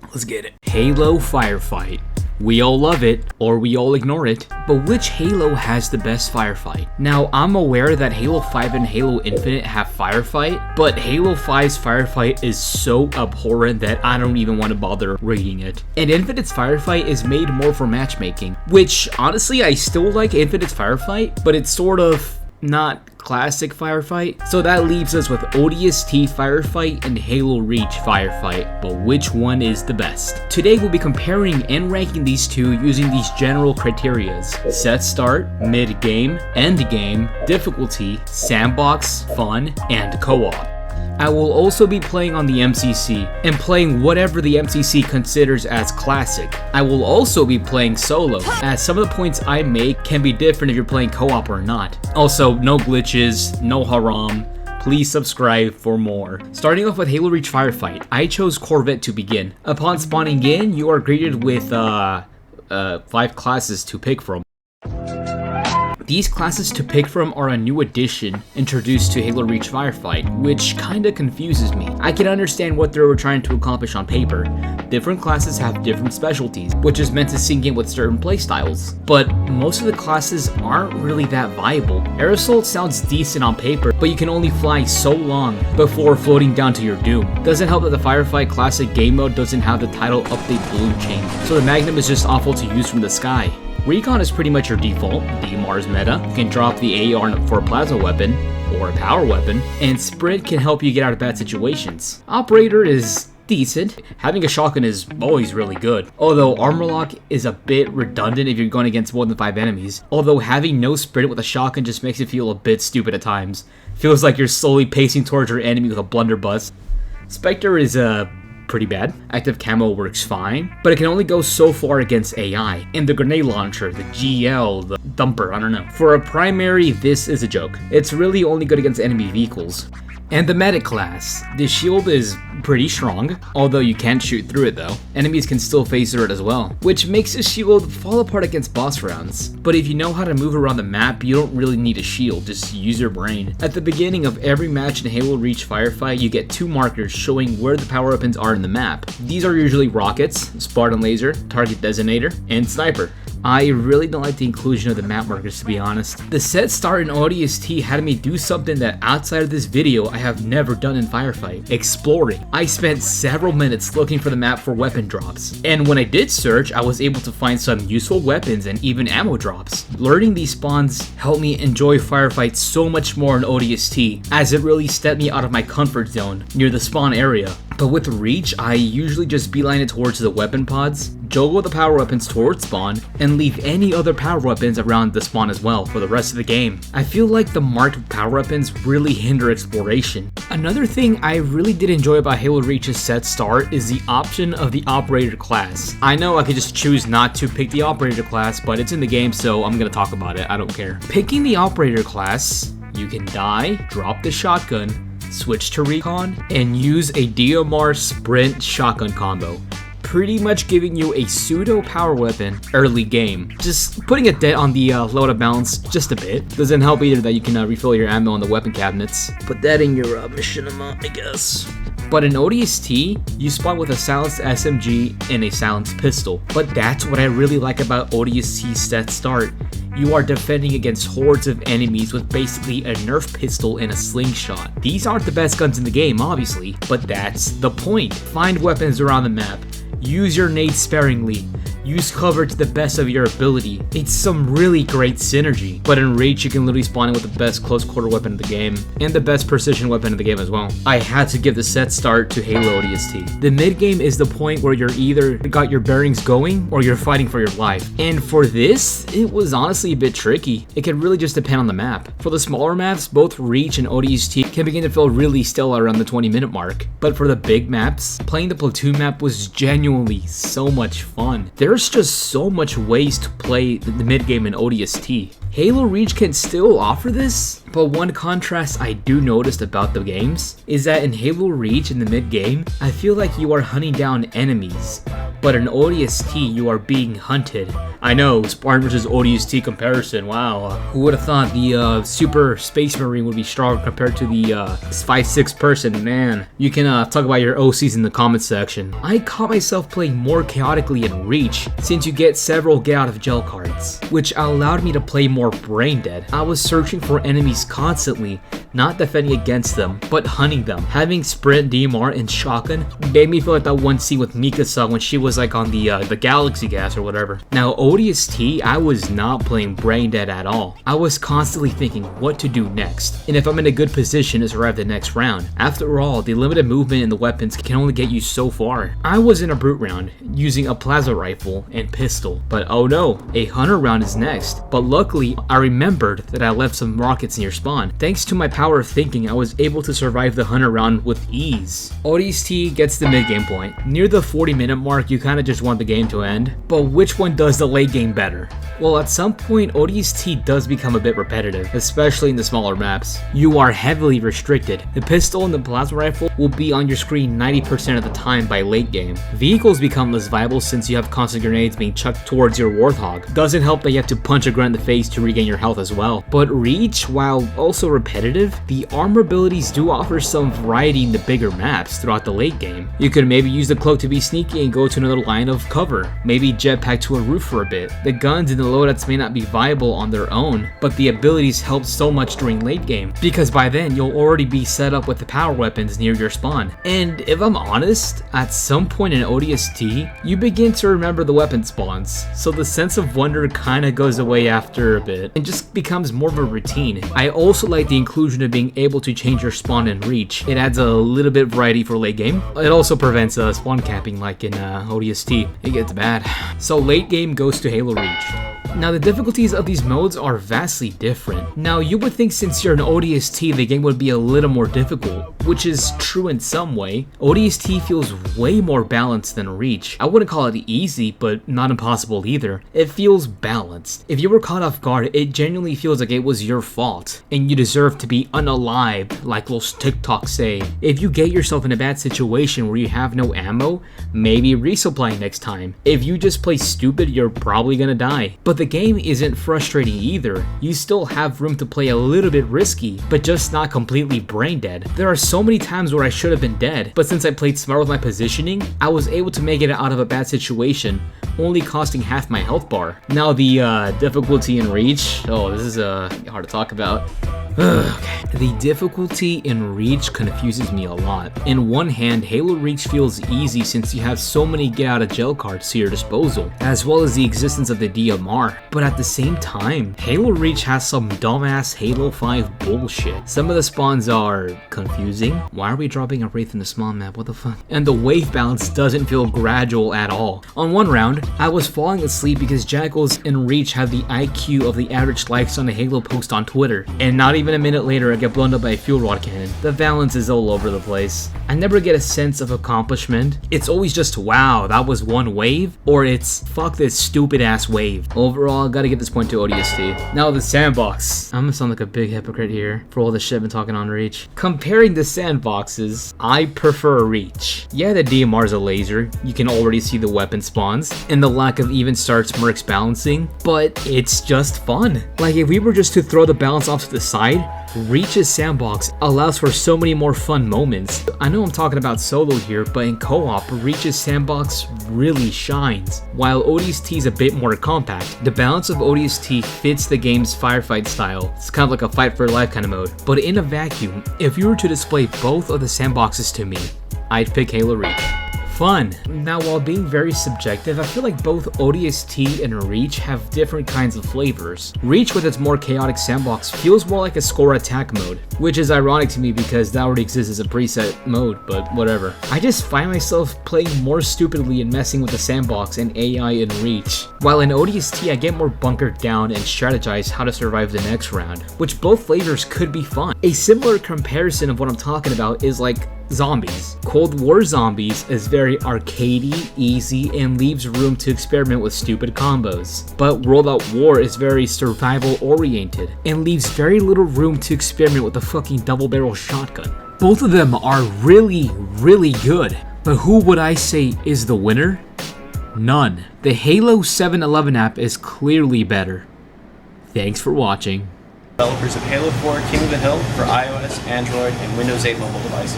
Let's get it. Halo Firefight. We all love it, or we all ignore it, but which Halo has the best firefight? Now, I'm aware that Halo 5 and Halo Infinite have firefight, but Halo 5's firefight is so abhorrent that I don't even want to bother rating it. And Infinite's firefight is made more for matchmaking, which, honestly, I still like Infinite's firefight, but it's sort of not classic firefight. So that leaves us with ODST Firefight and Halo Reach Firefight, but which one is the best? Today we'll be comparing and ranking these two using these general criterias: set start, mid game, end game, difficulty, sandbox, fun, and co-op. I will also be playing on the MCC and playing whatever the MCC considers as classic. I will also be playing solo, as some of the points I make can be different if you're playing co-op or not. Also, no glitches, no haram. Please subscribe for more. Starting off with Halo Reach Firefight, I chose Corvette to begin. Upon spawning in, you are greeted with 5 classes to pick from. These classes to pick from are a new addition introduced to Halo Reach Firefight, which kinda confuses me. I can understand what they were trying to accomplish on paper. Different classes have different specialties, which is meant to sync in with certain playstyles. But most of the classes aren't really that viable. Air Assault sounds decent on paper, but you can only fly so long before floating down to your doom. Doesn't help that the Firefight Classic game mode doesn't have the title update balloon chain, so the Magnum is just awful to use from the sky. Recon is pretty much your default, DMAR's meta. You can drop the AR for a plasma weapon, or a power weapon, and Sprint can help you get out of bad situations. Operator is decent. Having a shotgun is always really good, although armor lock is a bit redundant if you're going against more than 5 enemies. Although having no sprint with a shotgun just makes it feel a bit stupid at times. Feels like you're slowly pacing towards your enemy with a blunderbuss. Spectre is pretty bad. Active camo works fine, but it can only go so far against AI. And the grenade launcher, the GL, the dumper, I don't know. For a primary, this is a joke. It's really only good against enemy vehicles. And the medic class. The shield is pretty strong, although you can't shoot through it though. Enemies can still phase through it as well, which makes the shield fall apart against boss rounds. But if you know how to move around the map, you don't really need a shield, just use your brain. At the beginning of every match in Halo Reach Firefight, you get 2 markers showing where the power weapons are in the map. These are usually rockets, Spartan laser, target designator, and sniper. I really don't like the inclusion of the map markers, to be honest. The set start in ODST had me do something that outside of this video I have never done in Firefight: exploring. I spent several minutes looking for the map for weapon drops, and when I did search, I was able to find some useful weapons and even ammo drops. Learning these spawns helped me enjoy Firefight so much more in ODST, as it really stepped me out of my comfort zone near the spawn area. But with Reach, I usually just beeline it towards the weapon pods, juggle the power weapons towards spawn, and leave any other power weapons around the spawn as well for the rest of the game. I feel like the marked power weapons really hinder exploration. Another thing I really did enjoy about Halo Reach's set start is the option of the operator class. I know I could just choose not to pick the operator class, but it's in the game, so I'm gonna talk about it, I don't care. Picking the operator class, you can die, drop the shotgun, switch to recon, and use a DMR sprint shotgun combo, pretty much giving you a pseudo power weapon early game. Just putting a dent on the loadout balance just a bit. Doesn't help either that you can refill your ammo on the weapon cabinets. Put that in your mission amount, I guess. But in ODST, you spawn with a silenced SMG and a silenced pistol. But that's what I really like about ODST's set start. You are defending against hordes of enemies with basically a Nerf pistol and a slingshot. These aren't the best guns in the game, obviously, but that's the point. Find weapons around the map. Use your nades sparingly. Use cover to the best of your ability. It's some really great synergy. But in Reach, you can literally spawn in with the best close quarter weapon in the game, and the best precision weapon in the game as well. I had to give the set start to Halo ODST. The mid game is the point where you're either got your bearings going or you're fighting for your life. And for this, it was honestly a bit tricky. It could really just depend on the map. For the smaller maps, both Reach and ODST can begin to feel really still around the 20-minute mark. But for the big maps, playing the platoon map was genuinely so much fun. There's just so much ways to play the mid game in ODST. Halo Reach can still offer this, but one contrast I do notice about the games is that in Halo Reach in the mid game, I feel like you are hunting down enemies. but in ODST you are being hunted. I know, Spartan versus ODST comparison, wow. Who would have thought the Super Space Marine would be stronger compared to the 5'6" person, man. You can talk about your OCs in the comment section. I caught myself playing more chaotically in Reach, since you get several get out of jail cards, which allowed me to play more brain dead. I was searching for enemies constantly, not defending against them, but hunting them. Having sprint, DMR, and shotgun made me feel like that one scene with Mikasa when she was like on the galaxy gas or whatever. Now ODST, I was not playing brain dead at all. I was constantly thinking what to do next, and if I'm in a good position to survive the next round. After all, the limited movement in the weapons can only get you so far. I was in a brute round, using a plasma rifle and pistol, but oh no, a hunter round is next. But luckily, I remembered that I left some rockets near spawn. Thanks to my power of thinking, I was able to survive the hunter round with ease. ODST gets the mid game point. Near the 40-minute mark, you kinda just want the game to end, but which one does the late game better? Well, at some point, ODST does become a bit repetitive, especially in the smaller maps. You are heavily restricted. The pistol and the plasma rifle will be on your screen 90% of the time by late game. Vehicles become less viable since you have constant grenades being chucked towards your Warthog. Doesn't help that you have to punch a grunt in the face to regain your health as well. But Reach, while also repetitive, the armor abilities do offer some variety in the bigger maps throughout the late game. You could maybe use the cloak to be sneaky and go to another line of cover, maybe jetpack to a roof for a bit. The guns and the loadouts may not be viable on their own, but the abilities help so much during late game, because by then you'll already be set up with the power weapons near your spawn. And if I'm honest, at some point in ODST, you begin to remember the weapon spawns, so the sense of wonder kinda goes away after a bit, and just becomes more of a routine. I also like the inclusion of being able to change your spawn in Reach. It adds a little bit of variety for late game. It also prevents spawn capping like in ODST. It gets bad. So late game goes to Halo Reach. Now the difficulties of these modes are vastly different. Now you would think since you're an ODST the game would be a little more difficult, which is true in some way. ODST feels way more balanced than Reach. I wouldn't call it easy, but not impossible either. It feels balanced. If you were caught off guard, it genuinely feels like it was your fault, and you deserve to be unalived, like those TikToks say. If you get yourself in a bad situation where you have no ammo, maybe resupply next time. If you just play stupid, you're probably gonna die. But the game isn't frustrating either. You still have room to play a little bit risky, but just not completely brain dead. There are so many times where I should have been dead, but since I played smart with my positioning, I was able to make it out of a bad situation, only costing half my health bar. Now the difficulty in Reach, oh, this is hard to talk about. Okay. The difficulty in Reach confuses me a lot. In one hand, Halo Reach feels easy since you have so many get out of jail cards to your disposal, as well as the existence of the DMR. But at the same time, Halo Reach has some dumbass Halo 5 bullshit. Some of the spawns are confusing. Why are we dropping a Wraith in the small map? What the fuck? And the wave balance doesn't feel gradual at all. On one round, I was falling asleep because Jackals in Reach have the IQ of the average likes on a Halo post on Twitter, and not even a minute later I get blown up by a fuel rod cannon. The balance is all over the place. I never get a sense of accomplishment. It's always just wow, that was one wave, or it's fuck this stupid ass wave. Overall, I gotta get this point to ODST. Now the Sandbox. I'm gonna sound like a big hypocrite here for all the shit I've been talking on Reach. Comparing the sandboxes, I prefer Reach. Yeah, the DMR is a laser. You can already see the weapon spawns and the lack of even starts mercs balancing, but it's just fun. Like if we were just to throw the balance off to the side, Reach's Sandbox allows for so many more fun moments. I know I'm talking about solo here, but in co-op, Reach's Sandbox really shines. While ODST is a bit more compact, the balance of ODST fits the game's firefight style. It's kind of like a fight for life kind of mode. But in a vacuum, if you were to display both of the sandboxes to me, I'd pick Halo Reach. Fun. Now, while being very subjective, I feel like both ODST and Reach have different kinds of flavors. Reach, with its more chaotic sandbox, feels more like a score attack mode, which is ironic to me because that already exists as a preset mode, but whatever. I just find myself playing more stupidly and messing with the sandbox and AI in Reach. While in ODST, I get more bunkered down and strategize how to survive the next round, which both flavors could be fun. A similar comparison of what I'm talking about is like zombies. Cold War Zombies is very arcadey, easy, and leaves room to experiment with stupid combos. But World at War is very survival oriented and leaves very little room to experiment with a fucking double barrel shotgun. Both of them are really, really good, but who would I say is the winner? None. The Halo 7-Eleven app is clearly better. Thanks for watching. Developers of Halo 4 King of the Hill for iOS, Android, and Windows 8 mobile devices.